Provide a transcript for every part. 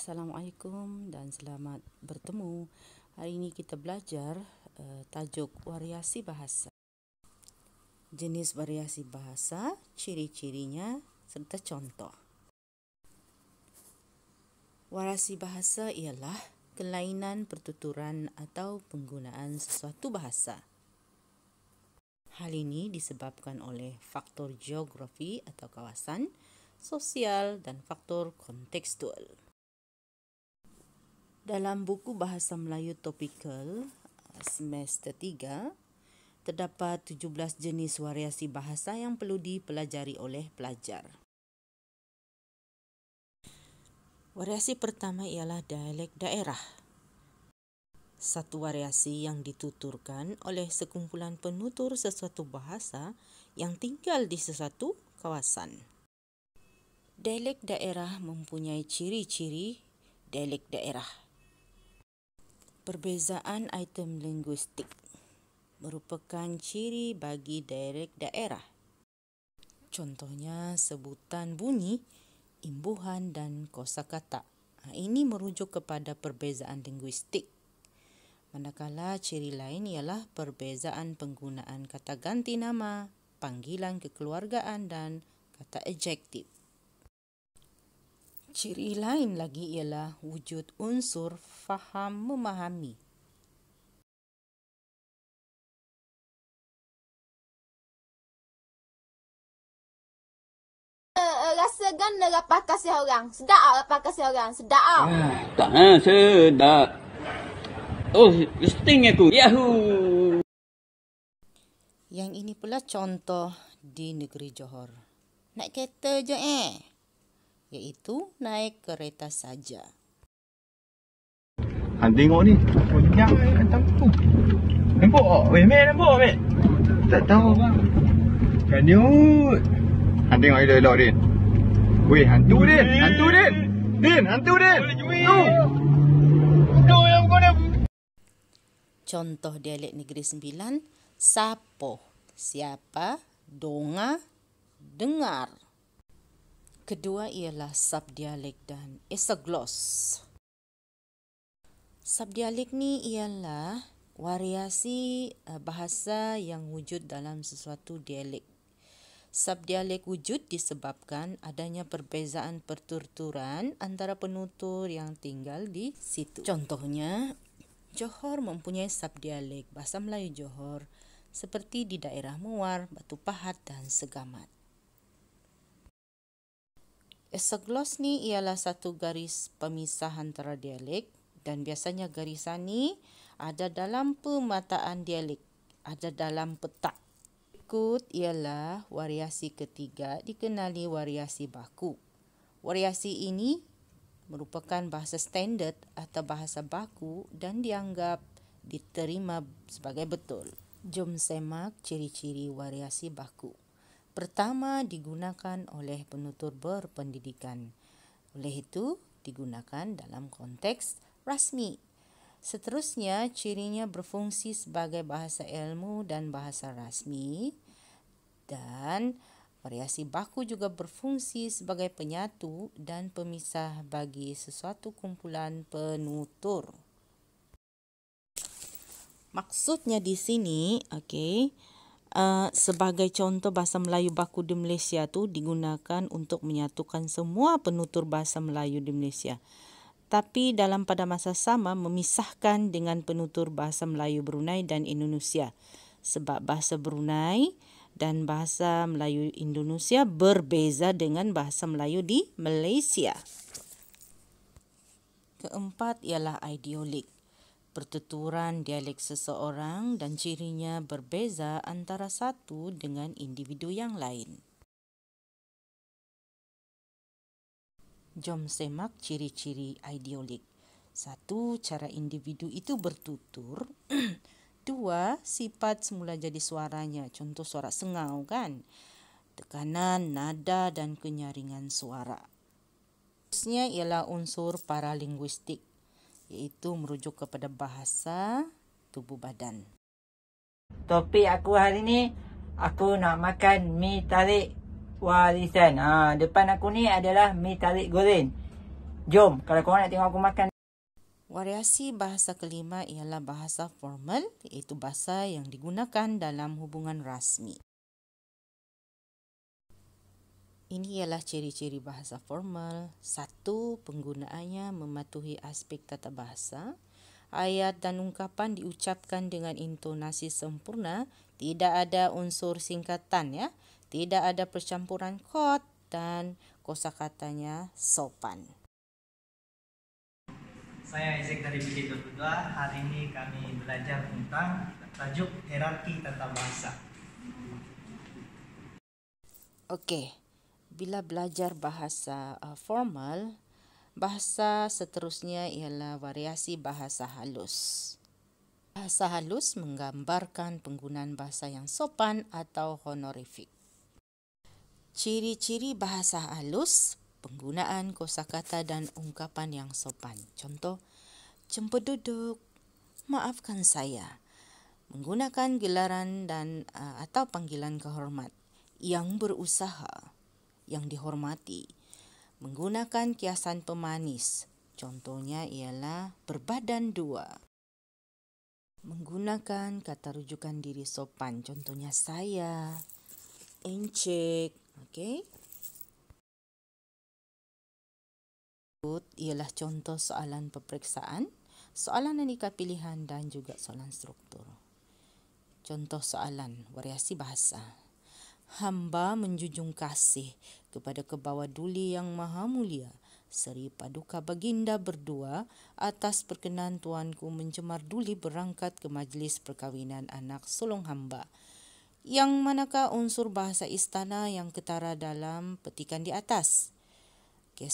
Assalamualaikum dan selamat bertemu. Hari ini kita belajar tajuk variasi bahasa. Jenis variasi bahasa, ciri-cirinya serta contoh. Variasi bahasa ialah kelainan pertuturan atau penggunaan sesuatu bahasa. Hal ini disebabkan oleh faktor geografi atau kawasan, sosial dan faktor kontekstual. Dalam buku Bahasa Melayu Topikal semester 3, terdapat 17 jenis variasi bahasa yang perlu dipelajari oleh pelajar. Variasi pertama ialah dialek daerah. Satu variasi yang dituturkan oleh sekumpulan penutur sesuatu bahasa yang tinggal di sesuatu kawasan. Dialek daerah mempunyai ciri-ciri dialek daerah. Perbezaan item linguistik merupakan ciri bagi dialek daerah. Contohnya sebutan bunyi, imbuhan dan kosakata. Ini merujuk kepada perbezaan linguistik. Manakala ciri lain ialah perbezaan penggunaan kata ganti nama, panggilan kekeluargaan dan kata adjektif. Ciri lain lagi ialah wujud unsur faham memahami. Rasa ganda rapah kasih orang. Sedap rapah kasih orang. Sedap. Tak sedap. Oh, sting aku. Yahoo! Yang ini pula contoh di negeri Johor. Naik kereta je iaitu naik kereta saja. Han tengok ni. Banyak datang tu. Nampak tak? Weh, Mek nampak Mek? Tak tahu. Kanyut. Han tengok elok-elok Din. Weh, hantu Din. Hantu Din. Din, hantu Din. Tu. Tu yang kau dah. Contoh dialek Negeri Sembilan, sapo, siapa, donga, dengar. Kedua ialah subdialek dan esaglos. Subdialek ni ialah variasi bahasa yang wujud dalam sesuatu dialek. Subdialek wujud disebabkan adanya perbezaan pertuturan antara penutur yang tinggal di situ. Contohnya, Johor mempunyai subdialek bahasa Melayu Johor seperti di daerah Muar, Batu Pahat dan Segamat. Esaglos ni ialah satu garis pemisah antara dialek dan biasanya garisan ni ada dalam pemataan dialek, ada dalam petak. Berikut ialah variasi ketiga dikenali variasi baku. Variasi ini merupakan bahasa standard atau bahasa baku dan dianggap diterima sebagai betul. Jom semak ciri-ciri variasi baku. Pertama, digunakan oleh penutur berpendidikan. Oleh itu, digunakan dalam konteks rasmi. Seterusnya, cirinya berfungsi sebagai bahasa ilmu dan bahasa rasmi. Dan variasi baku juga berfungsi sebagai penyatu dan pemisah bagi sesuatu kumpulan penutur. Maksudnya di sini, sebagai contoh bahasa Melayu baku di Malaysia tu digunakan untuk menyatukan semua penutur bahasa Melayu di Malaysia. Tapi dalam pada masa sama memisahkan dengan penutur bahasa Melayu Brunei dan Indonesia. Sebab bahasa Brunei dan bahasa Melayu Indonesia berbeza dengan bahasa Melayu di Malaysia. Keempat ialah ideolik. Pertuturan dialek seseorang dan cirinya berbeza antara satu dengan individu yang lain. Jom semak ciri-ciri ideolik. 1. Cara individu itu bertutur. 2. Sifat semula jadi suaranya. Contoh suara sengau kan. Tekanan, nada dan kenyaringan suara. Seterusnya ialah unsur paralinguistik, iaitu merujuk kepada bahasa tubuh badan. Topik aku hari ni, aku nak makan mi tarik warisan. Depan aku ni adalah mi tarik goreng. Jom, kalau korang nak tengok aku makan. Variasi bahasa kelima ialah bahasa formal, iaitu bahasa yang digunakan dalam hubungan rasmi. Ini ialah ciri-ciri bahasa formal. 1. Penggunaannya mematuhi aspek tata bahasa. Ayat dan ungkapan diucapkan dengan intonasi sempurna, tidak ada unsur singkatan ya, tidak ada percampuran kod dan kosakatanya sopan. Saya Isaac dari BK22. Hari ini kami belajar tentang tajuk hierarki tata bahasa. Okey, bila belajar bahasa formal, bahasa seterusnya ialah variasi bahasa halus. Bahasa halus menggambarkan penggunaan bahasa yang sopan atau honorifik. Ciri-ciri bahasa halus, penggunaan kosakata dan ungkapan yang sopan. Contoh, jemput duduk, maafkan saya. Menggunakan gelaran dan atau panggilan kehormat. Yang berusaha, yang dihormati. Menggunakan kiasan pemanis. Contohnya ialah berbadan dua. Menggunakan kata rujukan diri sopan. Contohnya saya, encik. Okey. Ialah contoh soalan peperiksaan, soalan aneka pilihan dan juga soalan struktur. Contoh soalan variasi bahasa. Hamba menjunjung kasih kepada Kebawah Duli Yang Maha Mulia Seri Paduka Baginda berdua atas perkenan tuanku mencemar duli berangkat ke majlis perkahwinan anak sulung hamba. Yang manakah unsur bahasa istana yang ketara dalam petikan di atas? Okey,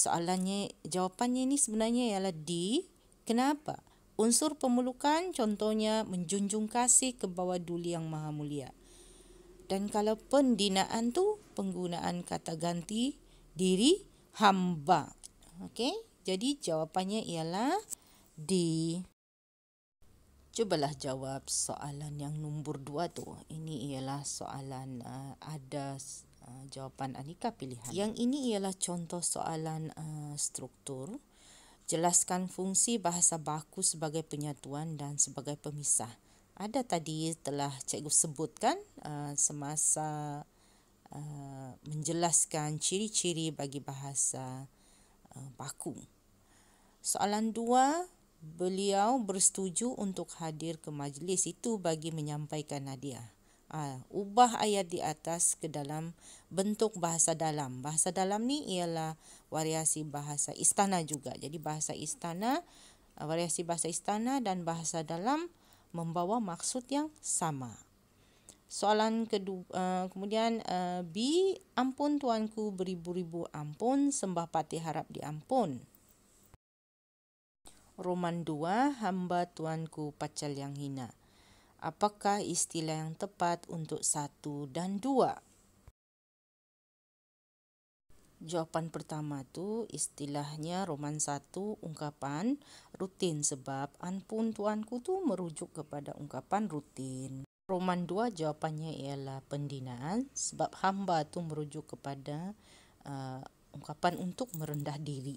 jawapannya ini sebenarnya ialah D. Kenapa? Unsur pemelukan contohnya menjunjung kasih ke Bawah Duli Yang Maha Mulia. Dan kalau pendinaan tu penggunaan kata ganti diri hamba. Okey, jadi jawapannya ialah D. Cubalah jawab soalan yang nombor 2 tu. Ini ialah soalan ada jawapan aneka pilihan. Yang ini ialah contoh soalan struktur. Jelaskan fungsi bahasa baku sebagai penyatuan dan sebagai pemisah. Ada tadi telah cikgu sebutkan semasa menjelaskan ciri-ciri bagi bahasa baku. Soalan 2, beliau bersetuju untuk hadir ke majlis itu bagi menyampaikan hadiah. Ubah ayat di atas ke dalam bentuk bahasa dalam. Bahasa dalam ni ialah variasi bahasa istana juga. Jadi bahasa istana, variasi bahasa istana dan bahasa dalam membawa maksud yang sama. Soalan kedua, kemudian B, ampun tuanku beribu-ribu ampun, sembah pati harap diampun. Roman 2, hamba tuanku pacal yang hina. Apakah istilah yang tepat untuk 1 dan 2? Jawapan pertama tu istilahnya Roman 1 ungkapan rutin sebab ampun tuanku tu merujuk kepada ungkapan rutin. Roman 2 jawapannya ialah pendinaan sebab hamba tu merujuk kepada ungkapan untuk merendah diri.